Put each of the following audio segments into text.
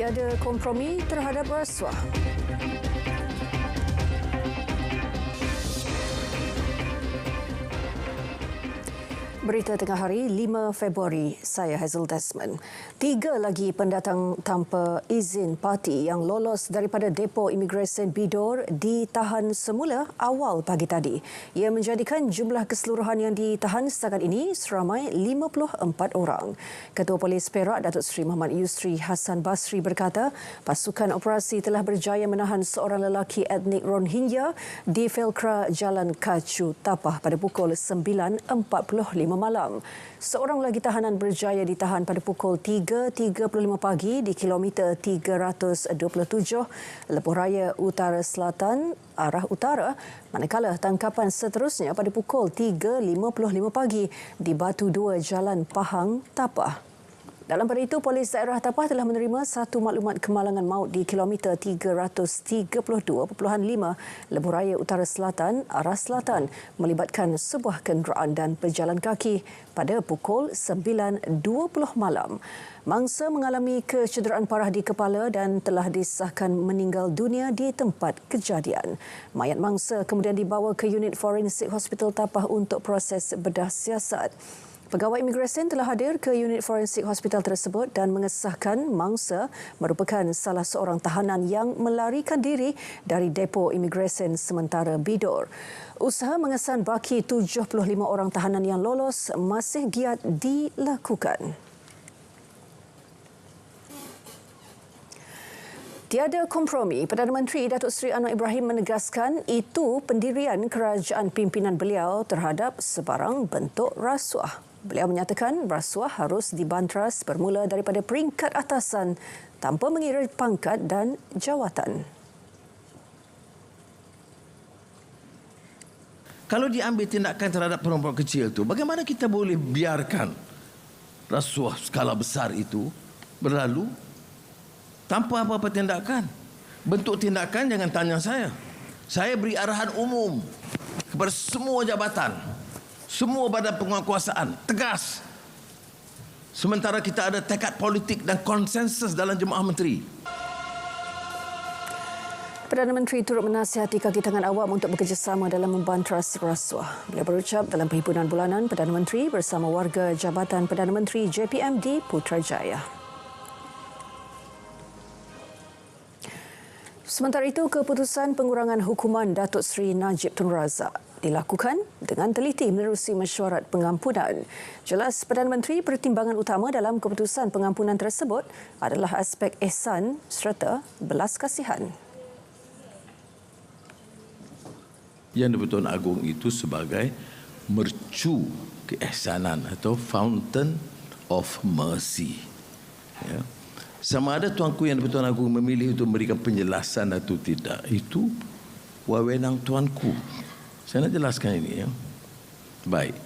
Tiada kompromi terhadap rasuah. Berita tengah hari 5 Februari, saya Hazel Desmond. 3 lagi pendatang tanpa izin parti yang lolos daripada depo imigresen Bidor ditahan semula awal pagi tadi. Ia menjadikan jumlah keseluruhan yang ditahan setakat ini seramai 54 orang. Ketua Polis Perak, Datuk Seri Muhammad Yusri Hassan Basri berkata, pasukan operasi telah berjaya menahan seorang lelaki etnik Rohingya di Velcro Jalan Kacu Tapah pada pukul 9.45 malam. Seorang lagi tahanan berjaya ditahan pada pukul 3.35 pagi di kilometer 327 Lebuh Raya Utara Selatan arah utara, manakala tangkapan seterusnya pada pukul 3.55 pagi di Batu 2 Jalan Pahang, Tapah. Dalam pada itu, Polis Daerah Tapah telah menerima satu maklumat kemalangan maut di kilometer 332.5 Lebuh Raya Utara Selatan, arah selatan melibatkan sebuah kenderaan dan pejalan kaki pada pukul 9.20 malam. Mangsa mengalami kecederaan parah di kepala dan telah disahkan meninggal dunia di tempat kejadian. Mayat mangsa kemudian dibawa ke unit forensik Hospital Tapah untuk proses bedah siasat. Pegawai imigresen telah hadir ke unit forensik hospital tersebut dan mengesahkan mangsa merupakan salah seorang tahanan yang melarikan diri dari depo imigresen sementara Bidor. Usaha mengesan baki 75 orang tahanan yang lolos masih giat dilakukan. Tiada kompromi, Perdana Menteri Datuk Seri Anwar Ibrahim menegaskan itu pendirian kerajaan pimpinan beliau terhadap sebarang bentuk rasuah. Beliau menyatakan rasuah harus dibantras bermula daripada peringkat atasan tanpa mengira pangkat dan jawatan. Kalau diambil tindakan terhadap perempuan kecil itu, bagaimana kita boleh biarkan rasuah skala besar itu berlalu tanpa apa-apa tindakan? Bentuk tindakan jangan tanya saya. Saya beri arahan umum kepada semua jabatan, semua badan penguasaan, tegas. Sementara kita ada tekad politik dan konsensus dalam Jemaah Menteri. Perdana Menteri turut menasihati kaki tangan awam untuk bekerjasama dalam membantras rasuah. Beliau berucap dalam perhimpunan bulanan Perdana Menteri bersama warga Jabatan Perdana Menteri JPMD Putrajaya. Sementara itu, keputusan pengurangan hukuman Datuk Seri Najib Tun Razak dilakukan dengan teliti menerusi mesyuarat pengampunan. Jelas Perdana Menteri pertimbangan utama dalam keputusan pengampunan tersebut adalah aspek ihsan serta belas kasihan. Yang di-Pertuan Agong itu sebagai mercu keihsanan atau fountain of mercy. Ya. Sama ada Tuanku yang di-Pertuan Agong memilih untuk memberikan penjelasan atau tidak, itu wewenang Tuanku. Saya nak jelaskan ini. Ya. Baik.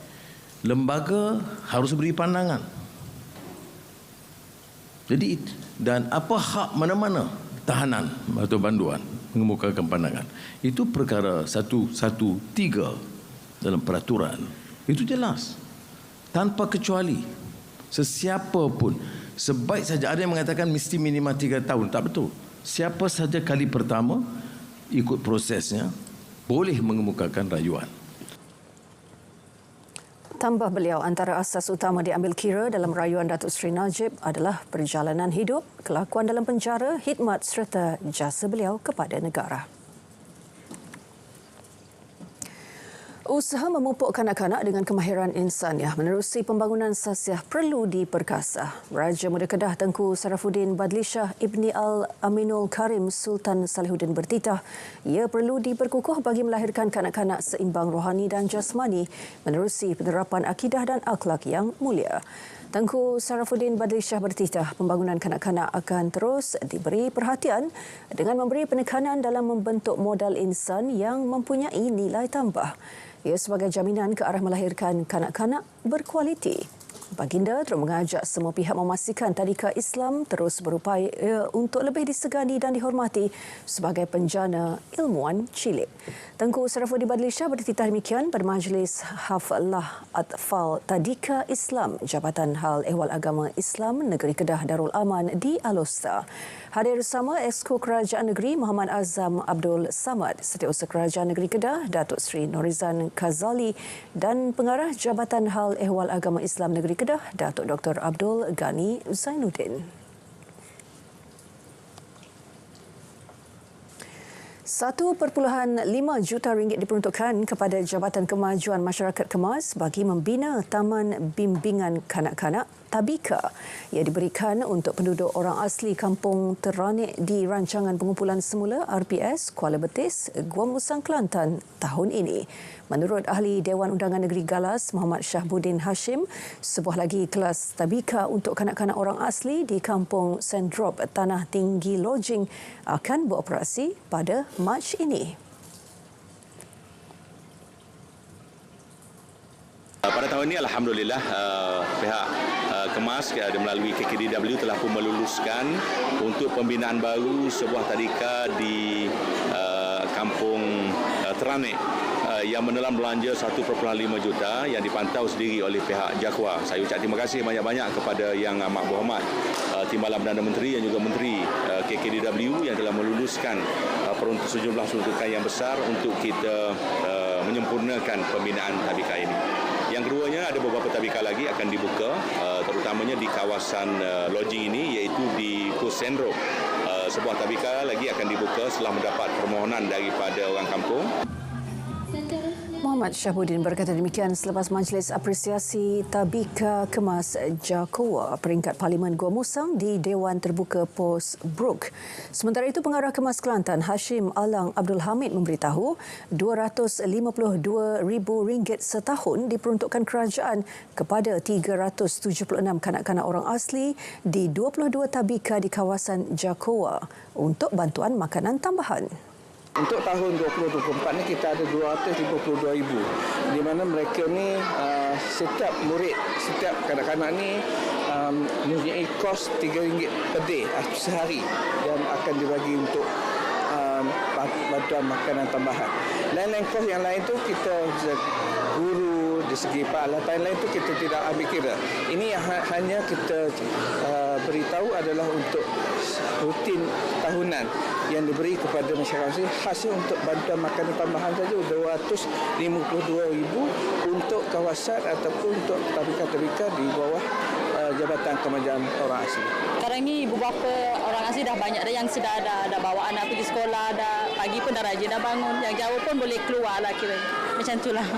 Lembaga harus beri pandangan. Jadi, dan apa hak mana-mana tahanan atau banduan mengemukakan pandangan. Itu perkara 113 dalam peraturan. Itu jelas. Tanpa kecuali. Sesiapa pun. Sebaik saja ada yang mengatakan mesti minima 3 tahun. Tak betul. Siapa saja kali pertama ikut prosesnya boleh mengemukakan rayuan. Tambah beliau, antara asas utama diambil kira dalam rayuan Datuk Seri Najib adalah perjalanan hidup, kelakuan dalam penjara, khidmat serta jasa beliau kepada negara. Usaha memupuk kanak-kanak dengan kemahiran insaniah menerusi pembangunan sasiah perlu diperkasa. Raja Muda Kedah Tengku Sarafuddin Badlishah Ibni Al-Aminul Karim Sultan Salihuddin bertitah ia perlu diperkukuh bagi melahirkan kanak-kanak seimbang rohani dan jasmani menerusi penerapan akidah dan akhlak yang mulia. Tengku Sarafuddin Badlishah bertitah pembangunan kanak-kanak akan terus diberi perhatian dengan memberi penekanan dalam membentuk modal insan yang mempunyai nilai tambah. Ia sebagai jaminan ke arah melahirkan kanak-kanak berkualiti. Baginda terus mengajak semua pihak memastikan tadika Islam terus berupaya untuk lebih disegani dan dihormati sebagai penjana ilmuwan cilik. Tengku Sarafuddin Badli Shah bertitah demikian pada Majlis Haflah Atfal Tadika Islam Jabatan Hal Ehwal Agama Islam Negeri Kedah Darul Aman di Alostar. Hadir bersama Exco Kerajaan Negeri Muhammad Azam Abdul Samad, Setiausaha Kerajaan Negeri Kedah Datuk Seri Norizan Kazali dan Pengarah Jabatan Hal Ehwal Agama Islam Negeri Kedah Datuk Dr. Abdul Ghani Zainuddin. 1.5 juta ringgit diperuntukkan kepada Jabatan Kemajuan Masyarakat Kemas bagi membina Taman Bimbingan Kanak-kanak Tabika yang diberikan untuk penduduk orang asli Kampung Teranik di Rancangan Pengumpulan Semula RPS Kuala Betis, Guam Musang, Kelantan tahun ini. Menurut Ahli Dewan Undangan Negeri Galas Muhammad Syahbuddin Hashim, sebuah lagi kelas tabika untuk kanak-kanak orang asli di Kampung Sendrop Tanah Tinggi Lodging akan beroperasi pada Mac ini. Pada tahun ini alhamdulillah pihak Kemas melalui KKDW telah pun meluluskan untuk pembinaan baru sebuah tadika di Kampung Teranik yang menelan belanja 1.5 juta yang dipantau sendiri oleh pihak JAKWA. Saya ucap terima kasih banyak-banyak kepada Yang Amat Berhormat Timbalan Perdana Menteri dan juga Menteri KKDW yang telah meluluskan sejumlah peruntukan yang besar untuk kita menyempurnakan pembinaan tabika ini. Yang keduanya, ada beberapa tabika lagi akan dibuka, terutamanya di kawasan lodging ini, iaitu di Kusendro. Sebuah tabika lagi akan dibuka setelah mendapat permohonan daripada orang kampung. Muhammad Syahbuddin berkata demikian selepas Majlis Apresiasi Tabika Kemas JAKWA peringkat Parlimen Gua Musang di Dewan Terbuka Pos Brook. Sementara itu, Pengarah Kemas Kelantan Hashim Alang Abdul Hamid memberitahu RM252,000 setahun diperuntukkan kerajaan kepada 376 kanak-kanak orang asli di 22 tabika di kawasan JAKWA untuk bantuan makanan tambahan. Untuk tahun 2024 ni kita ada 252,000, di mana mereka ni setiap murid, setiap kanak-kanak ni mempunyai kos RM3 per day sehari dan akan dibagi untuk bantuan makanan tambahan. Lain-lain kos yang lain tu kita guru, dari segi peralatan lain tu kita tidak ambil kira. Ini yang hanya kita beritahu adalah untuk rutin tahunan yang diberi kepada masyarakat khas untuk bantuan makanan tambahan saja RM252,000 untuk kawasan ataupun untuk tabika-tabika di bawah Jabatan Kemajuan Orang Asli. Sekarang ni beberapa orang asli dah banyak dah yang sudah dah bawa anak pergi sekolah, dah pagi pun dah rajin dah bangun, yang jauh pun boleh keluar lah kira. Macam itulah.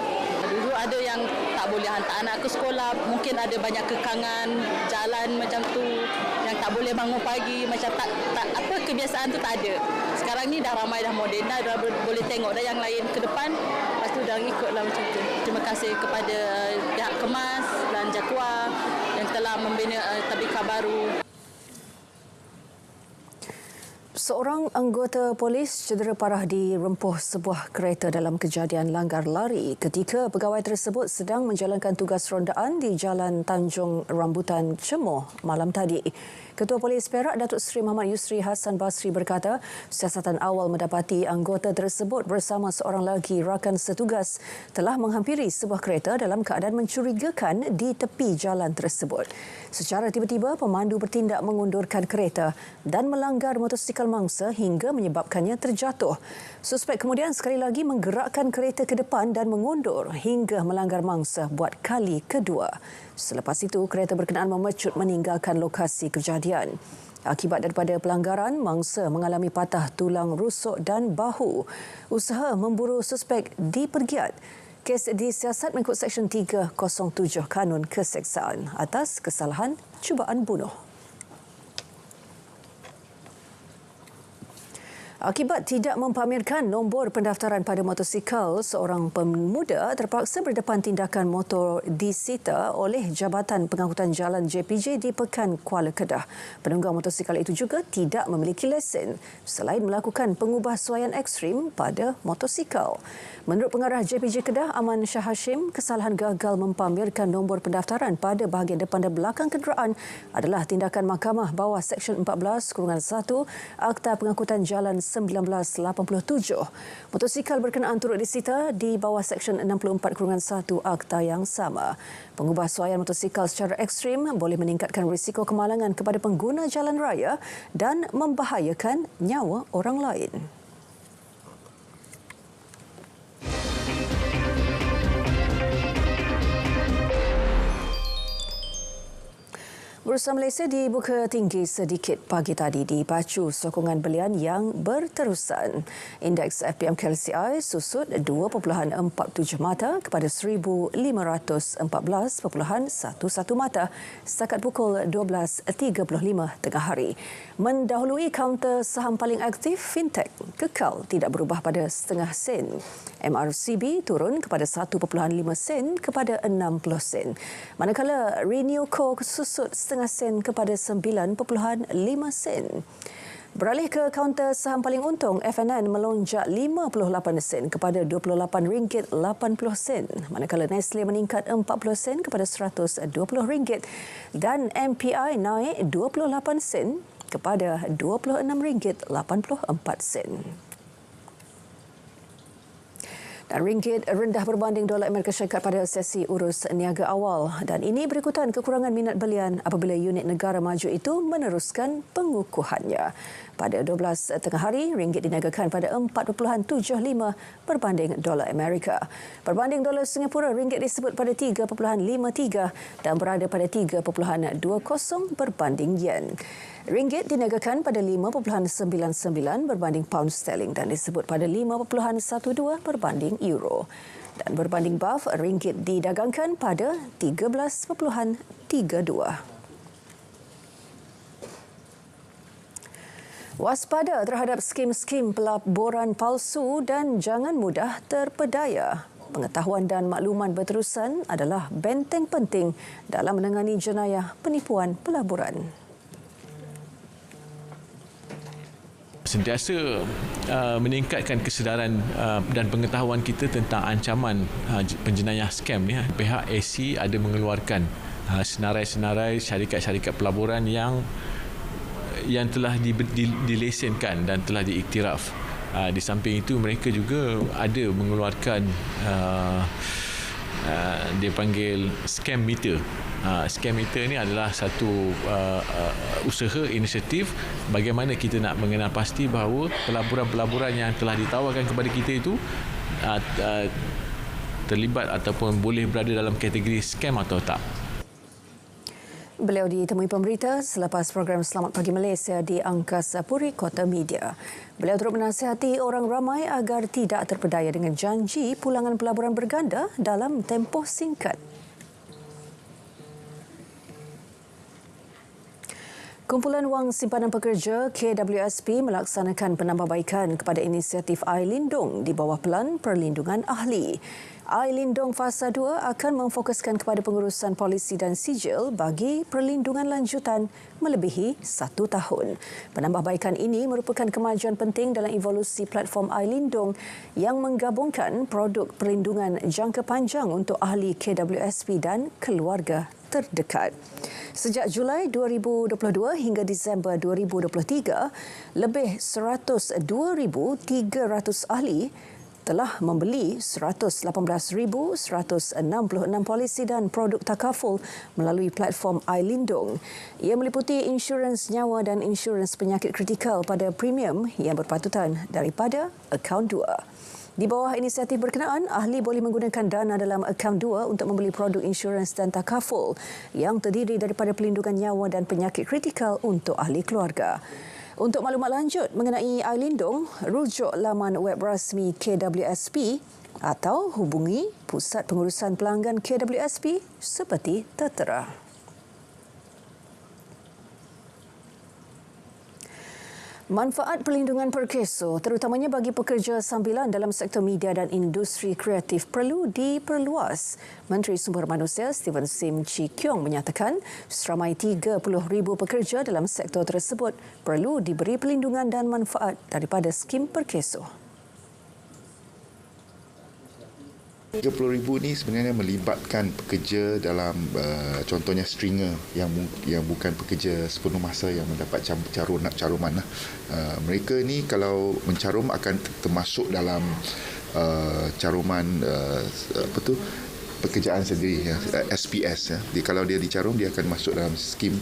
Dulu ada yang tak boleh hantar anak ke sekolah, mungkin ada banyak kekangan jalan macam tu, yang tak boleh bangun pagi, macam tak apa kebiasaan tu tak ada. Sekarang ni dah ramai, dah moden, dah boleh tengok dah yang lain ke depan, lepas tu dah ikutlah macam tu. Terima kasih kepada pihak Kemas dan JAKWA yang telah membina tabika baru. Seorang anggota polis cedera parah dirempuh sebuah kereta dalam kejadian langgar lari ketika pegawai tersebut sedang menjalankan tugas rondaan di Jalan Tanjung Rambutan, Cemoh malam tadi. Ketua Polis Perak Datuk Seri Muhammad Yusri Hassan Basri berkata, siasatan awal mendapati anggota tersebut bersama seorang lagi rakan setugas telah menghampiri sebuah kereta dalam keadaan mencurigakan di tepi jalan tersebut. Secara tiba-tiba, pemandu bertindak mengundurkan kereta dan melanggar motosikal mangsa hingga menyebabkannya terjatuh. Suspek kemudian sekali lagi menggerakkan kereta ke depan dan mengundur hingga melanggar mangsa buat kali kedua. Selepas itu, kereta berkenaan memecut meninggalkan lokasi kejadian. Akibat daripada pelanggaran, mangsa mengalami patah tulang rusuk dan bahu. Usaha memburu suspek dipergiat. Kes disiasat mengikut Seksyen 307 Kanun Keseksaan atas kesalahan cubaan bunuh. Akibat tidak mempamerkan nombor pendaftaran pada motosikal, seorang pemuda terpaksa berdepan tindakan motor disita oleh Jabatan Pengangkutan Jalan JPJ di Pekan Kuala Kedah. Penunggang motosikal itu juga tidak memiliki lesen selain melakukan pengubahsuaian ekstrim pada motosikal. Menurut pengarah JPJ Kedah, Aman Shah Hashim, kesalahan gagal mempamerkan nombor pendaftaran pada bahagian depan dan belakang kenderaan adalah tindakan Mahkamah bawah Seksyen 14/1 Akta Pengangkutan Jalan 1987. Motosikal berkenaan turut disita di bawah Seksyen 64/1 Akta yang sama. Pengubahsuaian motosikal secara ekstrim boleh meningkatkan risiko kemalangan kepada pengguna jalan raya dan membahayakan nyawa orang lain. Bursa Malaysia dibuka tinggi sedikit pagi tadi dipacu sokongan belian yang berterusan. Indeks FPM-KLCI susut 2.47 mata kepada 1,514.11 mata setakat pukul 12.35 tengah hari. Mendahului kaunter saham paling aktif, Fintech kekal tidak berubah pada setengah sen. MRCB turun kepada 1.5 sen kepada 60 sen. Manakala Renewco susut setengah sen kepada 9.5 sen. Beralih ke kaunter saham paling untung, FNN melonjak 58 sen kepada RM28.80. Manakala Nestle meningkat 40 sen kepada RM120 dan MPI naik 28 sen kepada RM26.84. Dan ringgit rendah berbanding dolar Amerika Syarikat pada sesi urus niaga awal, dan ini berikutan kekurangan minat belian apabila unit negara maju itu meneruskan pengukuhannya. Pada 12 tengah hari, ringgit diniagakan pada 4.75 berbanding dolar Amerika. Berbanding dolar Singapura, ringgit disebut pada 3.53 dan berada pada 3.20 berbanding yen. Ringgit diniagakan pada 5.99 berbanding pound sterling dan disebut pada 5.12 berbanding euro. Dan berbanding BAF, ringgit didagangkan pada 13.32. Waspada terhadap skim-skim pelaburan palsu dan jangan mudah terpedaya. Pengetahuan dan makluman berterusan adalah benteng penting dalam menangani jenayah penipuan pelaburan. Sentiasa meningkatkan kesedaran dan pengetahuan kita tentang ancaman penjenayah skam ni. Pihak AC ada mengeluarkan senarai-senarai syarikat-syarikat pelaburan yang telah dilesenkan dan telah diiktiraf. Di samping itu, mereka juga ada mengeluarkan dia panggil scam meter. Scam meter ni adalah satu usaha inisiatif bagaimana kita nak mengenal pasti bahawa pelaburan-pelaburan yang telah ditawarkan kepada kita itu terlibat ataupun boleh berada dalam kategori scam atau tak. Beliau ditemui pemberita selepas program Selamat Pagi Malaysia di Angkasa Puri Kota Media. Beliau turut menasihati orang ramai agar tidak terpedaya dengan janji pulangan pelaburan berganda dalam tempoh singkat. Kumpulan Wang Simpanan Pekerja KWSP melaksanakan penambahbaikan kepada inisiatif Air Lindung di bawah Pelan Perlindungan Ahli. Air Lindung Fasa 2 akan memfokuskan kepada pengurusan polisi dan sijil bagi perlindungan lanjutan melebihi 1 tahun. Penambahbaikan ini merupakan kemajuan penting dalam evolusi platform Air Lindung yang menggabungkan produk perlindungan jangka panjang untuk ahli KWSP dan keluarga terdekat. Sejak Julai 2022 hingga Disember 2023, lebih 102,300 ahli telah membeli 118,166 polisi dan produk takaful melalui platform Air Lindung. Ia meliputi insurans nyawa dan insurans penyakit kritikal pada premium yang berpatutan daripada akaun 2. Di bawah inisiatif berkenaan, ahli boleh menggunakan dana dalam akaun 2 untuk membeli produk insurans dan takaful yang terdiri daripada pelindungan nyawa dan penyakit kritikal untuk ahli keluarga. Untuk maklumat lanjut mengenai Air Lindung, rujuk laman web rasmi KWSP atau hubungi Pusat Pengurusan Pelanggan KWSP seperti tertera. Manfaat perlindungan perkeso, terutamanya bagi pekerja sambilan dalam sektor media dan industri kreatif perlu diperluas. Menteri Sumber Manusia Steven Sim Chee Kiong menyatakan seramai 30,000 pekerja dalam sektor tersebut perlu diberi perlindungan dan manfaat daripada skim perkeso. 30,000 ni sebenarnya melibatkan pekerja dalam contohnya stringer yang bukan pekerja sepenuh masa yang mendapat caruman. Mereka ni kalau mencarum akan termasuk dalam caruman pekerjaan sendiri, SPS. Jadi kalau dia dicarum, dia akan masuk dalam skim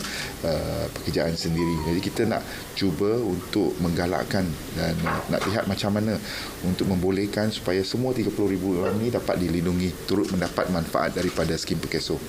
pekerjaan sendiri. Jadi kita nak cuba untuk menggalakkan dan nak lihat macam mana untuk membolehkan supaya semua 30,000 orang ini dapat dilindungi, turut mendapat manfaat daripada skim perkeso.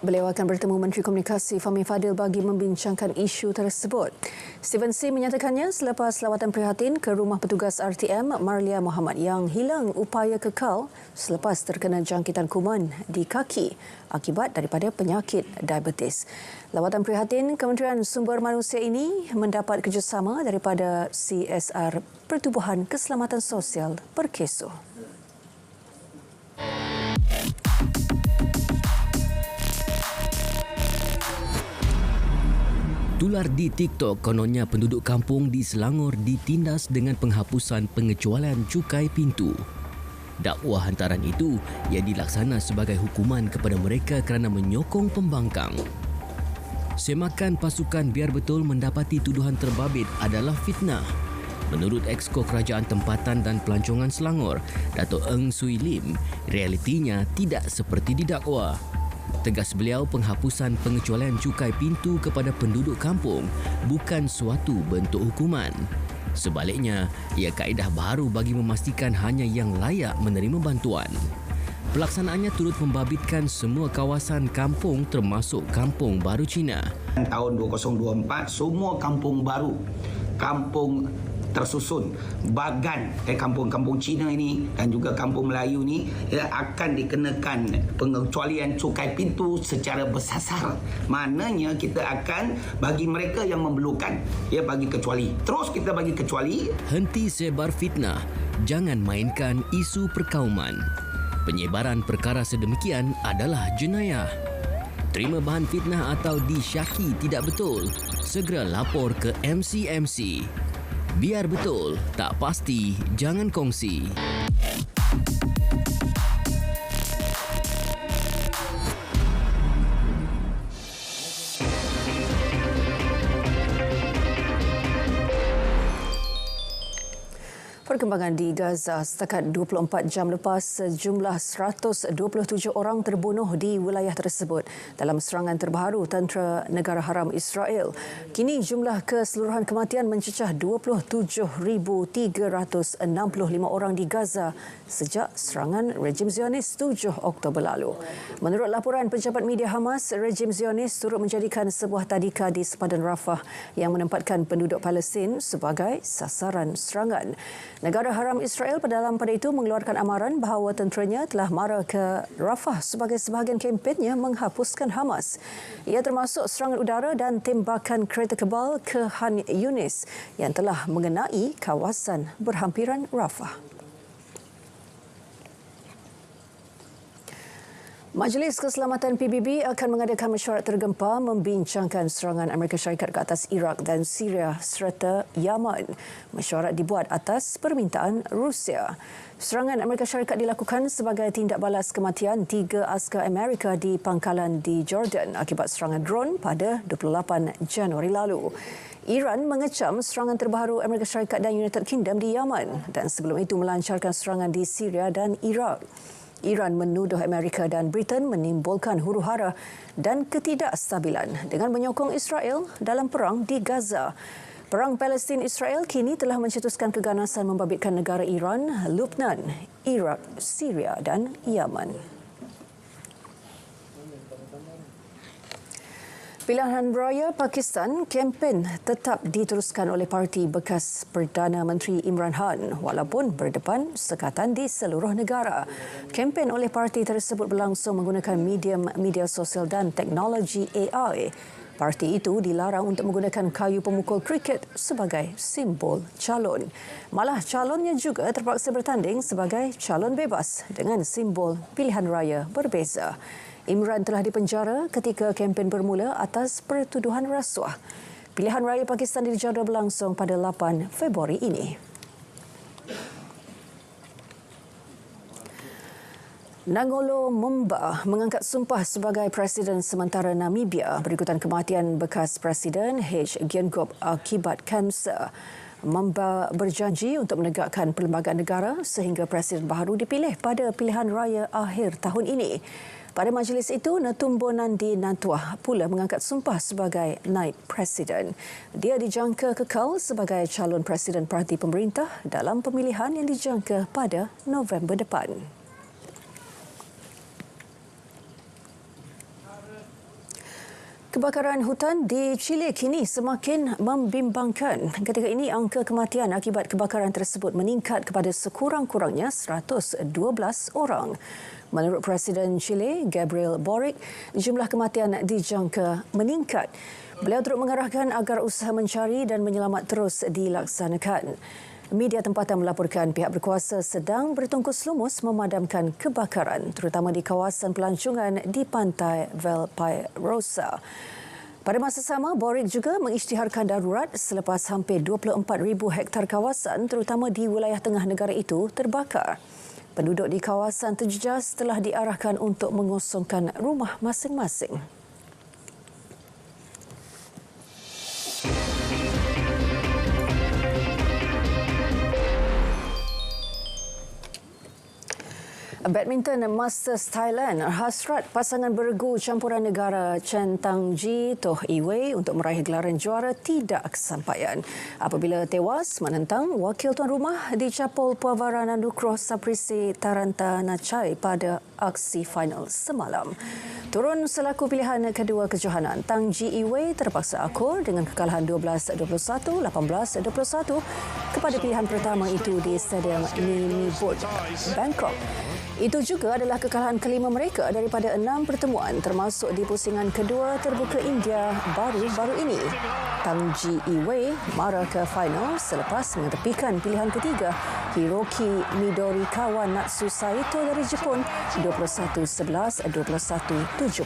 Beliau akan bertemu Menteri Komunikasi Fahmi Fadil bagi membincangkan isu tersebut. Steven Sim menyatakannya selepas lawatan prihatin ke rumah petugas RTM Marlia Muhammad yang hilang upaya kekal selepas terkena jangkitan kuman di kaki akibat daripada penyakit diabetes. Lawatan prihatin Kementerian Sumber Manusia ini mendapat kerjasama daripada CSR Pertubuhan Keselamatan Sosial Perkeso. Tular di TikTok, kononnya penduduk kampung di Selangor ditindas dengan penghapusan pengecualian cukai pintu. Dakwah hantaran itu ia dilaksana sebagai hukuman kepada mereka kerana menyokong pembangkang. Semakan pasukan Biar Betul mendapati tuduhan terbabit adalah fitnah. Menurut Exco Kerajaan Tempatan dan Pelancongan Selangor, Dato' Eng Sui Lim, realitinya tidak seperti didakwa. Tegas beliau, penghapusan pengecualian cukai pintu kepada penduduk kampung bukan suatu bentuk hukuman. Sebaliknya, ia kaedah baru bagi memastikan hanya yang layak menerima bantuan. Pelaksanaannya turut membabitkan semua kawasan kampung termasuk Kampung Baru Cina. Tahun 2024, semua kampung baru, kampung tersusun, bagan kampung-kampung Cina ini dan juga kampung Melayu ni akan dikenakan pengecualian cukai pintu secara bersasar. Maknanya kita akan bagi mereka yang memerlukan, bagi kecuali. Terus kita bagi kecuali. Henti sebar fitnah, jangan mainkan isu perkauman. Penyebaran perkara sedemikian adalah jenayah. Terima bahan fitnah atau disyaki tidak betul, segera lapor ke MCMC. Biar betul, tak pasti, jangan kongsi. Perkembangan di Gaza setakat 24 jam lepas, sejumlah 127 orang terbunuh di wilayah tersebut dalam serangan terbaru tentera Negara Haram Israel. Kini jumlah keseluruhan kematian mencecah 27,365 orang di Gaza sejak serangan rejim Zionis 7 Oktober lalu. Menurut laporan pejabat media Hamas, rejim Zionis turut menjadikan sebuah tadika di sepadan Rafah yang menempatkan penduduk Palestin sebagai sasaran serangan. Negara Haram Israel pada itu mengeluarkan amaran bahawa tenteranya telah mara ke Rafah sebagai sebahagian kempennya menghapuskan Hamas. Ia termasuk serangan udara dan tembakan kereta kebal ke Khan Yunis yang telah mengenai kawasan berhampiran Rafah. Majlis Keselamatan PBB akan mengadakan mesyuarat tergempar membincangkan serangan Amerika Syarikat ke atas Iraq dan Syria serta Yaman. Mesyuarat dibuat atas permintaan Rusia. Serangan Amerika Syarikat dilakukan sebagai tindak balas kematian 3 askar Amerika di pangkalan di Jordan akibat serangan drone pada 28 Januari lalu. Iran mengecam serangan terbaru Amerika Syarikat dan United Kingdom di Yaman dan sebelum itu melancarkan serangan di Syria dan Iraq. Iran menuduh Amerika dan Britain menimbulkan huru-hara dan ketidakstabilan dengan menyokong Israel dalam perang di Gaza. Perang Palestin-Israel kini telah mencetuskan keganasan membabitkan negara Iran, Lebanon, Iraq, Syria dan Yaman. Pilihan Raya Pakistan, kempen tetap diteruskan oleh parti bekas Perdana Menteri Imran Khan walaupun berdepan sekatan di seluruh negara. Kempen oleh parti tersebut berlangsung menggunakan medium media sosial dan teknologi AI. Parti itu dilarang untuk menggunakan kayu pemukul kriket sebagai simbol calon. Malah calonnya juga terpaksa bertanding sebagai calon bebas dengan simbol pilihan raya berbeza. Imran telah dipenjara ketika kempen bermula atas pertuduhan rasuah. Pilihan raya Pakistan dijadual berlangsung pada 8 Februari ini. Nangolo Mumba mengangkat sumpah sebagai Presiden sementara Namibia berikutan kematian bekas Presiden H. Geingob akibat kanser. Mumba berjanji untuk menegakkan perlembagaan negara sehingga Presiden baru dipilih pada pilihan raya akhir tahun ini. Pada majlis itu, Netumbo Nandi Natua pula mengangkat sumpah sebagai naib Presiden. Dia dijangka kekal sebagai calon Presiden parti pemerintah dalam pemilihan yang dijangka pada November depan. Kebakaran hutan di Chile kini semakin membimbangkan. Ketika ini, angka kematian akibat kebakaran tersebut meningkat kepada sekurang-kurangnya 112 orang. Menurut Presiden Chile, Gabriel Boric, jumlah kematian dijangka meningkat. Beliau turut mengarahkan agar usaha mencari dan menyelamat terus dilaksanakan. Media tempatan melaporkan pihak berkuasa sedang bertungkus lumus memadamkan kebakaran, terutama di kawasan pelancongan di pantai Valparaiso. Pada masa sama, Boric juga mengisytiharkan darurat selepas hampir 24,000 hektar kawasan, terutama di wilayah tengah negara itu, terbakar. Penduduk di kawasan terjejas telah diarahkan untuk mengosongkan rumah masing-masing. Badminton Masters Thailand, hasrat pasangan beregu campuran negara Chen Tangji Toh Iwei untuk meraih gelaran juara tidak kesampaian apabila tewas menentang wakil tuan rumah di Capol Puavaran Nukroh Saprisi Taranta Nachai pada aksi final semalam. Turun selaku pilihan kedua kejohanan, Tangji Iwei terpaksa akur dengan kekalahan 12-21, 18-21 kepada pilihan pertama itu di Stadium Minibut, Bangkok. Itu juga adalah kekalahan kelima mereka daripada 6 pertemuan termasuk di pusingan kedua terbuka India baru-baru ini. Tangji Iwei mara ke final selepas mengetepikan pilihan ketiga Hiroki Midorikawa Natsu Saito dari Jepun 21-11, 21-17.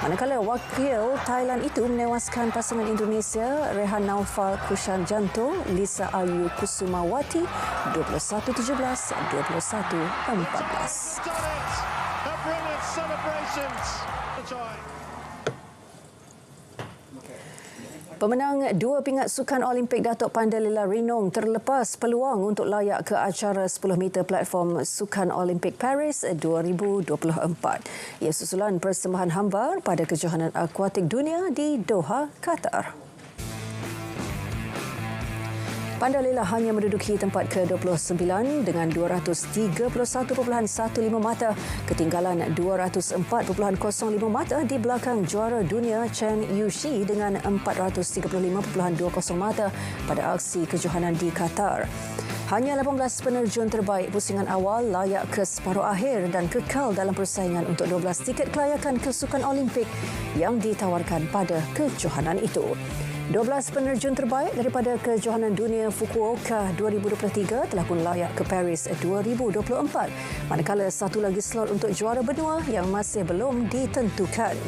Manakala wakil Thailand itu menewaskan pasangan Indonesia Rehan Naufal Kushanjanto, Lisa Ayu Kusumawati 21-17, 21-14. Pemenang 2 pingat Sukan Olimpik Datuk Pandalila Rinong terlepas peluang untuk layak ke acara 10 meter platform Sukan Olimpik Paris 2024. Ia susulan persembahan hamba pada kejohanan akuatik dunia di Doha, Qatar. Pandalila hanya menduduki tempat ke-29 dengan 231.15 mata, ketinggalan 204.05 mata di belakang juara dunia Chen Yushi dengan 435.20 mata pada aksi kejohanan di Qatar. Hanya 18 penerjun terbaik pusingan awal layak ke separuh akhir dan kekal dalam persaingan untuk 12 tiket kelayakan ke Sukan Olimpik yang ditawarkan pada kejohanan itu. 12 penerjun terbaik daripada kejohanan dunia Fukuoka 2023 telah pun layak ke Paris 2024, manakala satu lagi slot untuk juara benua yang masih belum ditentukan.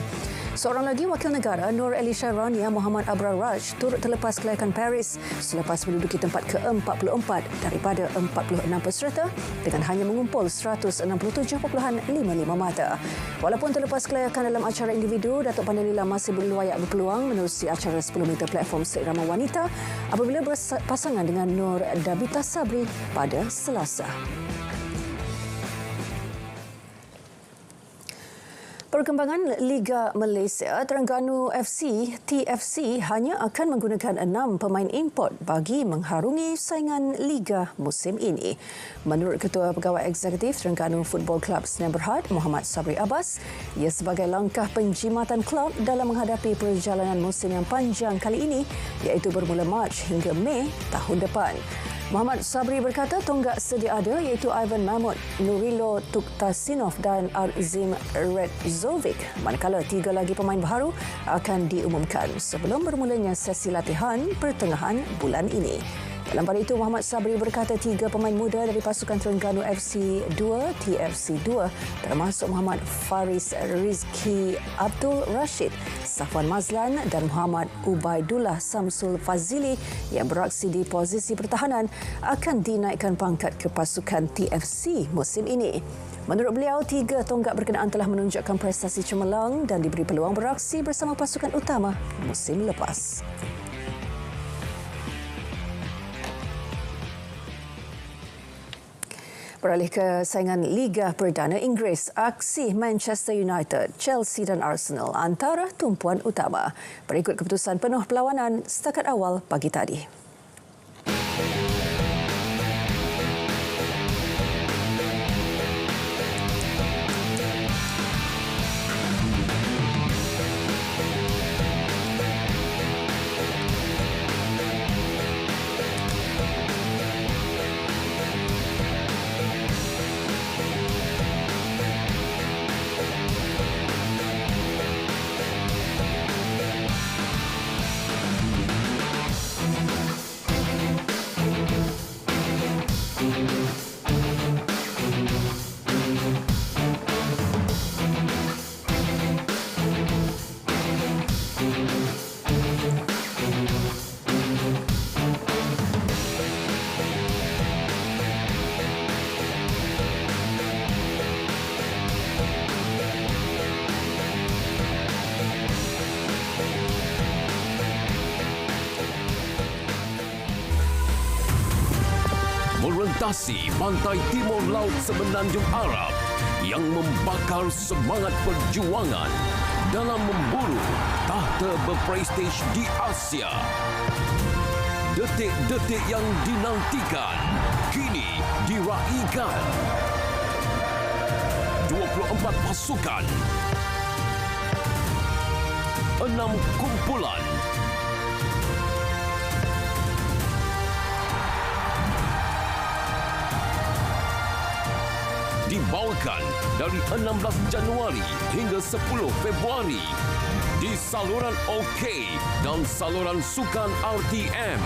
Seorang lagi wakil negara, Nur Elisha Rania Muhammad Abrar Raj, turut terlepas kelayakan Paris selepas menduduki tempat ke-44 daripada 46 peserta dengan hanya mengumpul 167.55 mata. Walaupun terlepas kelayakan dalam acara individu, Datuk Pandalila masih berlayak berpeluang menerusi acara 10 meter platform seirama wanita apabila berpasangan dengan Nur Dabita Sabri pada Selasa. Perkembangan Liga Malaysia, Terengganu FC (TFC) hanya akan menggunakan 6 pemain import bagi mengharungi saingan Liga musim ini. Menurut Ketua Pegawai Eksekutif Terengganu Football Club Sdn Bhd, Muhammad Sabri Abbas, ia sebagai langkah penjimatan klub dalam menghadapi perjalanan musim yang panjang kali ini, iaitu bermula Mac hingga Mei tahun depan. Muhammad Sabri berkata tonggak sedia ada iaitu Ivan Mahmud, Nurilo Tuktasinov dan Arzim Redzovic. Manakala 3 lagi pemain baru akan diumumkan sebelum bermulanya sesi latihan pertengahan bulan ini. Dalam pada itu, Muhammad Sabri berkata 3 pemain muda dari pasukan Terengganu FC 2, TFC 2 termasuk Muhammad Faris Rizki Abdul Rashid, Safwan Mazlan dan Muhammad Ubaidullah Samsul Fazili yang beraksi di posisi pertahanan akan dinaikkan pangkat ke pasukan TFC musim ini. Menurut beliau, 3 tonggak berkenaan telah menunjukkan prestasi cemerlang dan diberi peluang beraksi bersama pasukan utama musim lepas. Beralih ke saingan Liga Perdana Inggeris, aksi Manchester United, Chelsea dan Arsenal antara tumpuan utama. Berikut keputusan penuh perlawanan setakat awal pagi tadi. Merentasi pantai timur laut Semenanjung Arab yang membakar semangat perjuangan dalam memburu tahta berprestij di Asia. Detik-detik yang dinantikan kini diraikan. 24 pasukan, 6 kumpulan, dibawakan dari 16 Januari hingga 10 Februari di saluran OK dan saluran sukan RTM.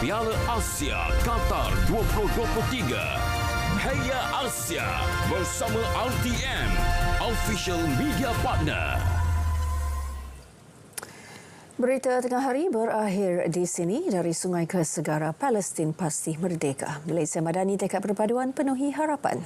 Piala Asia Qatar 2023. Heya Asia bersama RTM, official media partner. Berita tengah hari berakhir di sini. Dari sungai ke segara, Palestin pasti merdeka. Malaysia Madani tekad perpaduan penuhi harapan.